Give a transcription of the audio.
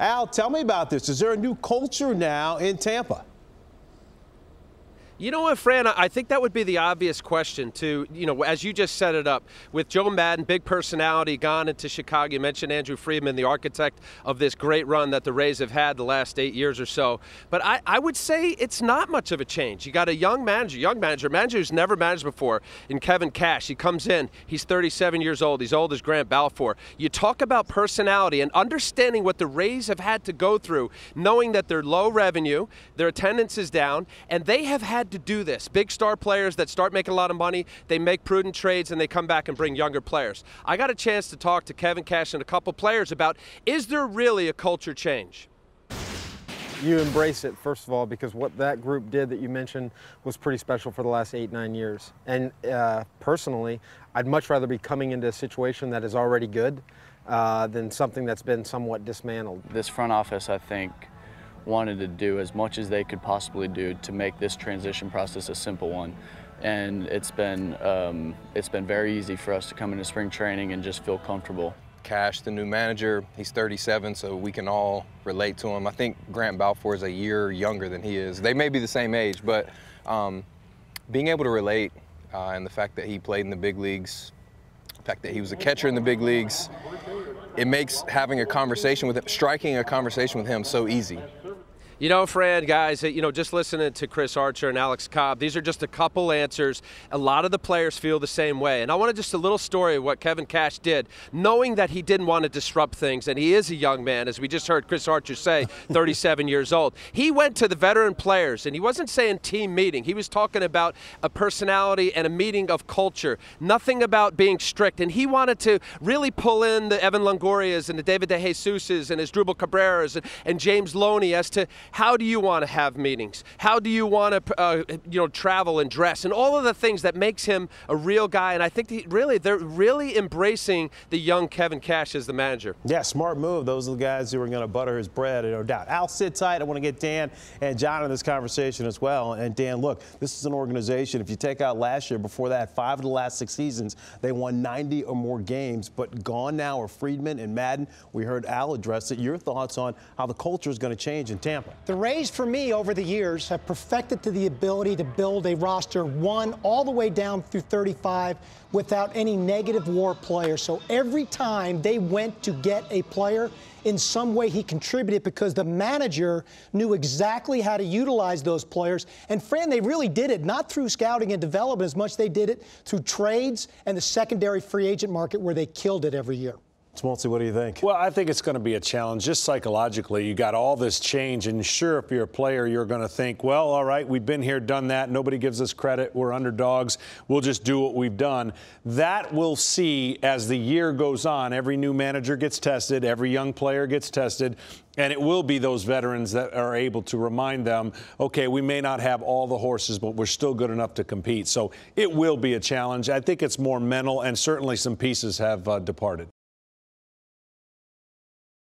Al, tell me about this. Is there a new culture now in Tampa? You know what, Fran, I think that would be the obvious question to, as you just set it up, with Joe Maddon, big personality, gone into Chicago. You mentioned Andrew Friedman, the architect of this great run that the Rays have had the last 8 years or so. But I would say it's not much of a change. You got a young manager who's never managed before in Kevin Cash. He comes in, he's 37 years old. He's old as Grant Balfour. You talk about personality and understanding what the Rays have had to go through, knowing that they're low revenue, their attendance is down, and they have had to do this. Big star players that start making a lot of money, they make prudent trades and they come back and bring younger players. I got a chance to talk to Kevin Cash and a couple players about, is there really a culture change? You embrace it, first of all, because what that group did that you mentioned was pretty special for the last 8-9 years. And personally, I'd much rather be coming into a situation that is already good than something that's been somewhat dismantled. This front office, I think, wanted to do as much as they could possibly do to make this transition process a simple one. And it's been very easy for us to come into spring training and just feel comfortable. Cash, the new manager, he's 37, so we can all relate to him. I think Grant Balfour is a year younger than he is. They may be the same age, but being able to relate and the fact that he played in the big leagues, the fact that he was a catcher in the big leagues, it makes having a conversation with him, striking a conversation with him so easy. You know, Fran, guys, just listening to Chris Archer and Alex Cobb, these are just a couple answers. A lot of the players feel the same way. And I wanted just a little story of what Kevin Cash did, knowing that he didn't want to disrupt things, and he is a young man, as we just heard Chris Archer say, 37 years old. He went to the veteran players, and he wasn't saying team meeting. He was talking about a personality and a meeting of culture, nothing about being strict. And he wanted to really pull in the Evan Longorias and the David DeJesus's and Asdrubal Cabreras and James Loney as to how do you want to have meetings? How do you want to, travel and dress and all of the things that makes him a real guy? And I think they're really embracing the young Kevin Cash as the manager. Yeah, smart move. Those are the guys who are going to butter his bread, no doubt. Al, sit tight. I want to get Dan and John in this conversation as well. And Dan, look, this is an organization. If you take out last year, before that, 5 of the last 6 seasons, they won 90 or more games. But gone now are Friedman and Maddon. We heard Al address it. Your thoughts on how the culture is going to change in Tampa? The Rays, for me, over the years, have perfected to the ability to build a roster 1 all the way down through 35 without any negative WAR players. So every time they went to get a player, in some way he contributed because the manager knew exactly how to utilize those players. And, Fran, they really did it, not through scouting and development as much as they did it through trades and the secondary free agent market where they killed it every year. Smoltzy, what do you think? Well, I think it's going to be a challenge. Just psychologically, you got all this change, and sure, if you're a player, you're going to think, well, all right, we've been here, done that. Nobody gives us credit. We're underdogs. We'll just do what we've done. That we'll see as the year goes on. Every new manager gets tested. Every young player gets tested. And it will be those veterans that are able to remind them, okay, we may not have all the horses, but we're still good enough to compete. So it will be a challenge. I think it's more mental, and certainly some pieces have departed.